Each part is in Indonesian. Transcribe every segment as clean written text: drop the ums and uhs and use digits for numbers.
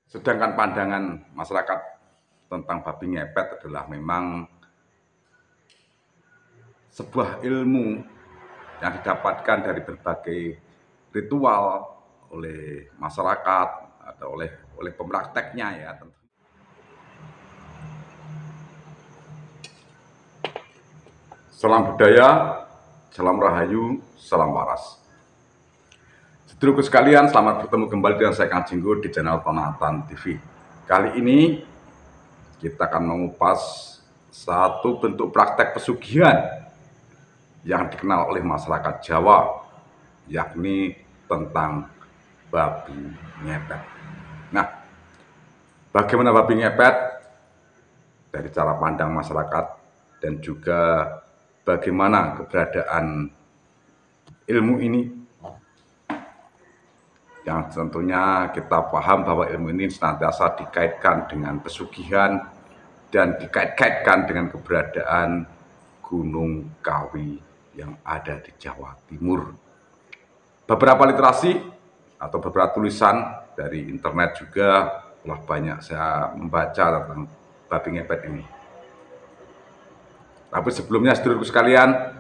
Sedangkan pandangan masyarakat tentang babi ngepet adalah memang sebuah ilmu yang didapatkan dari berbagai ritual oleh masyarakat atau oleh pemprakteknya ya tentu. Salam budaya, salam rahayu, salam waras. Sedulurku sekalian, selamat bertemu kembali dengan saya Kang Jinggo di channel Tonatan TV. Kali ini kita akan mengupas satu bentuk praktek pesugihan yang dikenal oleh masyarakat Jawa, yakni tentang babi ngepet. Nah, bagaimana babi ngepet dari cara pandang masyarakat dan juga bagaimana keberadaan ilmu ini, yang tentunya kita paham bahwa ilmu ini senantiasa dikaitkan dengan pesugihan dan dikait-kaitkan dengan keberadaan Gunung Kawi yang ada di Jawa Timur. Beberapa literasi atau beberapa tulisan dari internet juga telah banyak saya membaca tentang babi ngepet ini. Tapi sebelumnya, sedulurku sekalian,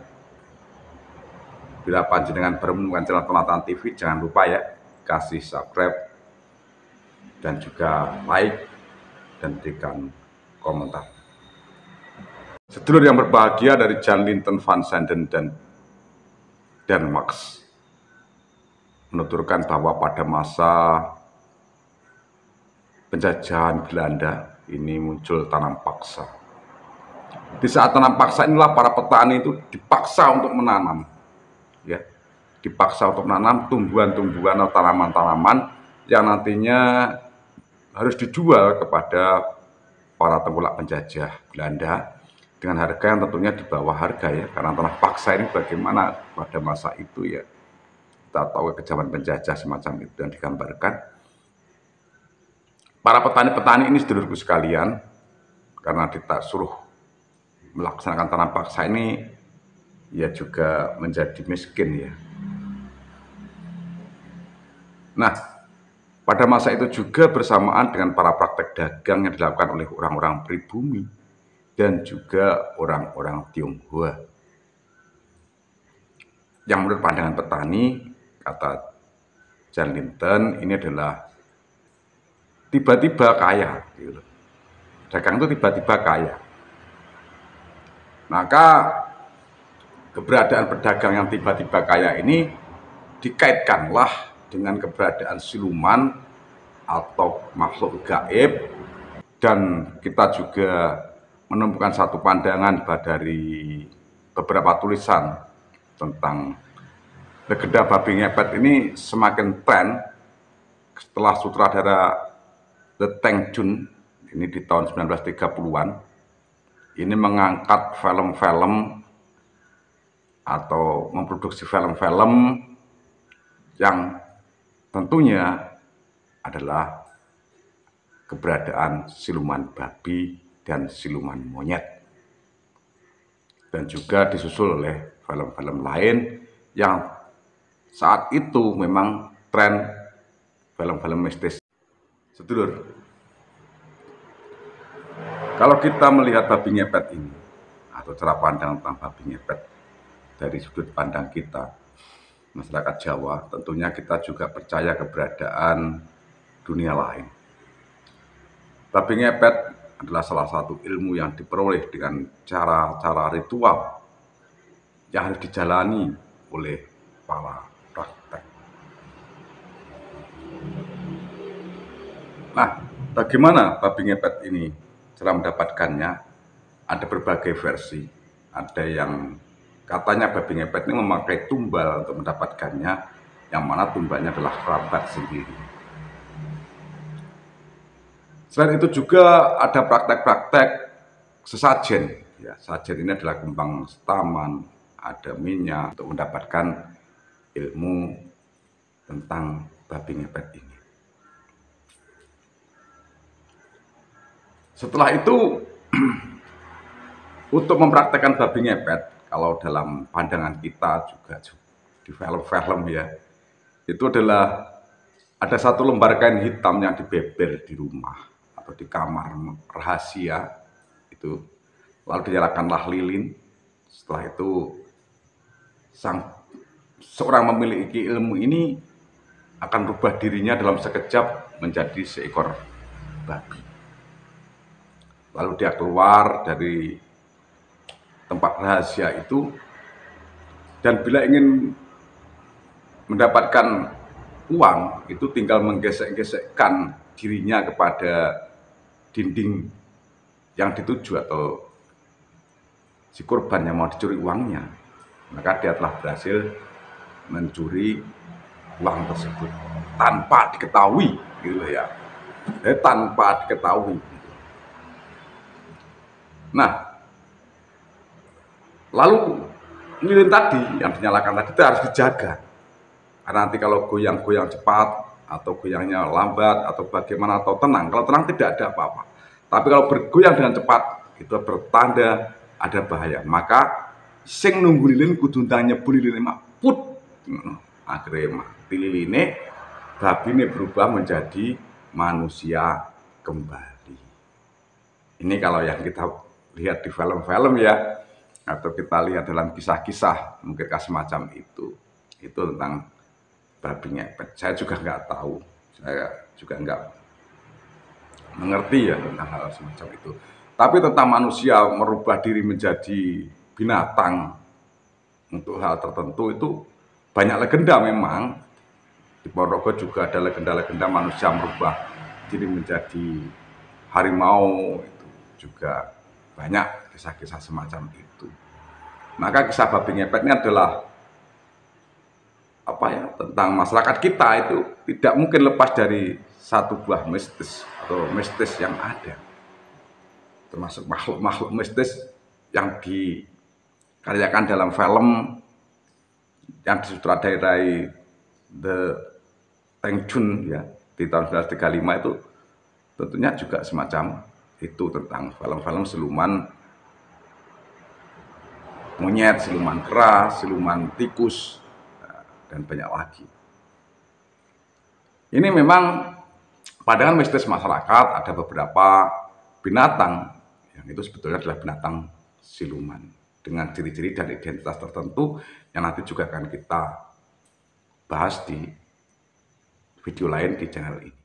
bila panjenengan baru menemukan channel Tonatan TV, jangan lupa ya, kasih subscribe dan juga like dan berikan komentar. Sedulur yang berbahagia dari Jan Linten van Sanden dan Denmark menuturkan bahwa pada masa penjajahan Belanda ini muncul tanam paksa. Di saat tanam paksa inilah para petani itu dipaksa untuk menanam, ya, dipaksa untuk menanam tumbuhan-tumbuhan atau tanaman-tanaman yang nantinya harus dijual kepada para tengkulak penjajah Belanda dengan harga yang tentunya di bawah harga ya, karena tanah paksa ini bagaimana pada masa itu ya, kita tahu kejaman penjajah semacam itu yang digambarkan. Para petani-petani ini, sedulurku sekalian, karena kita suruh melaksanakan tanam paksa ini, ya juga menjadi miskin ya. Nah, pada masa itu juga bersamaan dengan para praktek dagang yang dilakukan oleh orang-orang pribumi dan juga orang-orang Tionghoa. Yang menurut pandangan petani, kata Jan Linten, ini adalah tiba-tiba kaya. Gitu. Dagang itu tiba-tiba kaya. Maka keberadaan pedagang yang tiba-tiba kaya ini dikaitkanlah dengan keberadaan siluman atau makhluk gaib, dan kita juga menemukan satu pandangan dari beberapa tulisan tentang legenda babi ngepet ini semakin tren setelah sutradara The Teng Jun ini di tahun 1930-an ini mengangkat film-film atau memproduksi film-film yang tentunya adalah keberadaan siluman babi dan siluman monyet, dan juga disusul oleh film-film lain yang saat itu memang tren film-film mistis. Sedulur, kalau kita melihat babi ngepet ini atau cara pandang tentang babi ngepet dari sudut pandang kita masyarakat Jawa, tentunya kita juga percaya keberadaan dunia lain. Babi ngepet adalah salah satu ilmu yang diperoleh dengan cara-cara ritual yang harus dijalani oleh para praktek. Nah, bagaimana babi ngepet ini cara mendapatkannya? Ada berbagai versi. Ada yang katanya babi ngepet ini memakai tumbal untuk mendapatkannya, yang mana tumbalnya adalah kerabat sendiri. Selain itu juga ada praktek-praktek sesajen. Ya, sajen ini adalah kembang setaman, ada minyak untuk mendapatkan ilmu tentang babi ngepet ini. Setelah itu, untuk mempraktekkan babi ngepet, kalau dalam pandangan kita juga di film-film ya, itu adalah ada satu lembar kain hitam yang dibeber di rumah atau di kamar rahasia itu, lalu dinyalakanlah lilin. Setelah itu seorang memiliki ilmu ini akan berubah dirinya dalam sekejap menjadi seekor babi. Lalu dia keluar dari tempat rahasia itu, dan bila ingin mendapatkan uang itu tinggal menggesek-gesekkan dirinya kepada dinding yang dituju atau si korban yang mau dicuri uangnya, maka dia telah berhasil mencuri uang tersebut tanpa diketahui, gitu ya. Tanpa diketahui. Nah, lalu lilin tadi yang dinyalakan tadi itu harus dijaga, karena nanti kalau goyang-goyang cepat atau goyangnya lambat atau bagaimana atau tenang, kalau tenang tidak ada apa-apa, tapi kalau bergoyang dengan cepat itu bertanda ada bahaya. Maka sing nunggu lilin kudu nyebu lilin mak put, akhirnya mati liline, babi ini berubah menjadi manusia kembali. Ini kalau yang kita lihat di film-film ya, atau kita lihat dalam kisah-kisah mungkin semacam itu tentang babi ngepet. Saya juga nggak tahu, saya juga nggak mengerti ya tentang hal semacam itu. Tapi tentang manusia merubah diri menjadi binatang untuk hal tertentu itu banyak legenda memang. Di Ponorogo juga ada legenda-legenda manusia merubah diri menjadi harimau, itu juga banyak kisah-kisah semacam itu. Maka kisah babi ngepet ini adalah tentang masyarakat kita itu tidak mungkin lepas dari satu buah mistis atau mistis yang ada, termasuk makhluk-makhluk mistis yang dikaryakan dalam film yang disutradarai The Teng Chun ya di tahun 1935 itu, tentunya juga semacam itu, tentang film-film siluman monyet, siluman kera, siluman tikus, dan banyak lagi. Ini memang padahal mistis masyarakat, ada beberapa binatang yang itu sebetulnya adalah binatang siluman dengan ciri-ciri dan identitas tertentu yang nanti juga akan kita bahas di video lain di channel ini.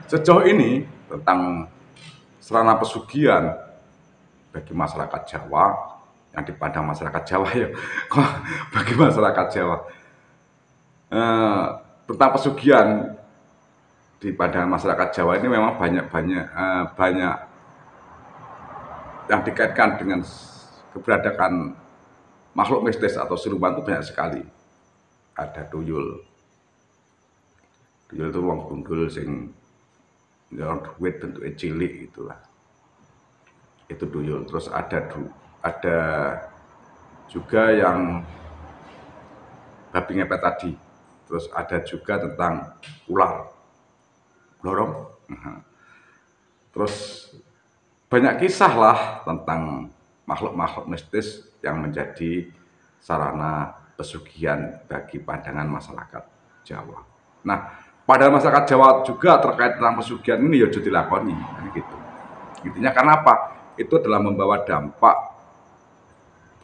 Sejauh ini tentang sarana pesugihan bagi masyarakat Jawa, yang dipandang masyarakat Jawa ya, bagi masyarakat Jawa, tentang pesugihan di pandangan masyarakat Jawa ini memang banyak yang dikaitkan dengan keberadaan makhluk mistis atau siluman itu banyak sekali. Ada tuyul itu wong gundul sing nyorong duit bentuknya cilik itulah, itu tuyul. Terus ada juga yang babi ngepet tadi. Terus ada juga tentang ular blorong. Terus banyak kisah lah tentang makhluk-makhluk mistis yang menjadi sarana pesugihan bagi pandangan masyarakat Jawa. Nah, pada masyarakat Jawa juga terkait tentang pesugihan ini ya dilakoni gitu. Intinya karena apa? Itu adalah membawa dampak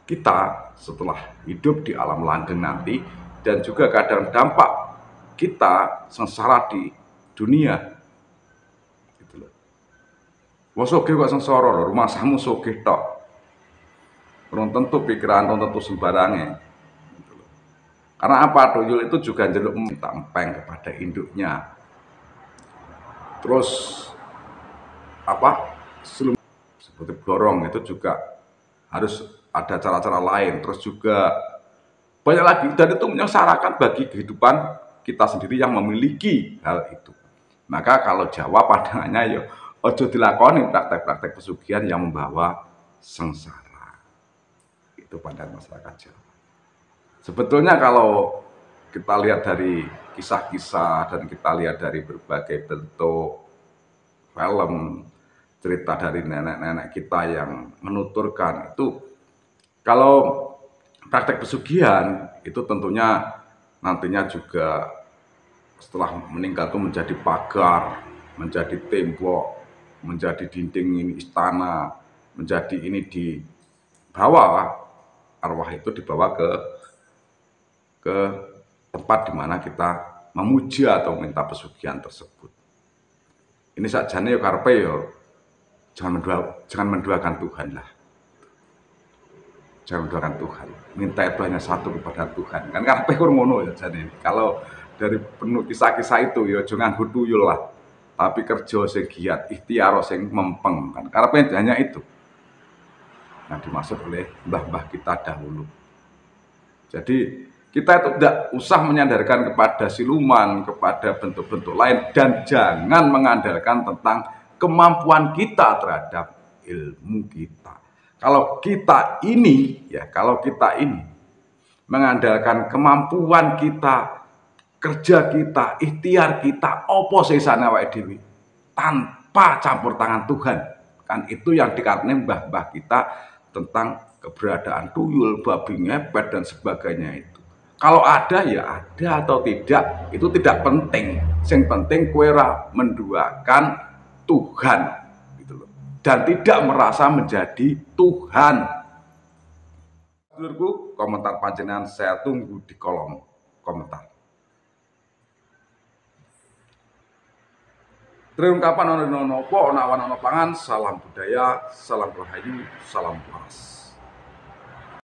kita setelah hidup di alam langgeng nanti, dan juga kadang dampak kita sengsara di dunia. Gitu loh. Wong sugih kok sengsara, rumah samu sugih tok. Belum tentu pikiran, belum tentu sembarangnya. Gitu loh. Karena apa? Tuyul itu juga njeluk tampeng kepada induknya. Terus seperti blorong itu juga harus ada cara-cara lain. Terus juga banyak lagi, dan itu menyengsarakan bagi kehidupan kita sendiri yang memiliki hal itu. Maka kalau Jawa pandangannya ya ojo dilakoni praktek-praktek pesugihan yang membawa sengsara. Itu pandangan masyarakat Jawa. Sebetulnya kalau kita lihat dari kisah-kisah dan kita lihat dari berbagai bentuk film, cerita dari nenek-nenek kita yang menuturkan itu, kalau praktek pesugihan itu tentunya nantinya juga setelah meninggal itu menjadi pagar, menjadi tembok, menjadi dinding ini istana, menjadi ini dibawa arwah itu dibawa ke tempat di mana kita memuja atau minta pesugihan tersebut. Ini sakjane yo karepe yo jangan menduakan Tuhan lah. Jangan menduakan Tuhan. Minta itu hanya satu kepada Tuhan. Kan karepe kur ngono ya jane. Kalau dari penuh kisah-kisah itu ya jangan hutuyul lah. Tapi kerja sing giat, ikhtiar sing mempeng kan. Karepe hanya itu. Yang dimaksud oleh mbah-mbah kita dahulu. Jadi kita itu tidak usah menyandarkan kepada siluman, kepada bentuk-bentuk lain, dan jangan mengandalkan tentang kemampuan kita terhadap ilmu kita. Kalau kita ini mengandalkan kemampuan kita, kerja kita, ikhtiar kita, opo sesane awake dhewe tanpa campur tangan Tuhan. Kan itu yang dikatakan mbah-mbah kita tentang keberadaan tuyul, babi ngepet dan sebagainya itu. Kalau ada ya ada atau tidak itu tidak penting. Yang penting kowe ra menduakan Tuhan gitu loh. Dan tidak merasa menjadi Tuhan. Dulurku, komentar panjenengan saya tunggu di kolom komentar. Triungkapan ono nopo, ono awan ono pangan, salam budaya, salam rahayu, salam waras.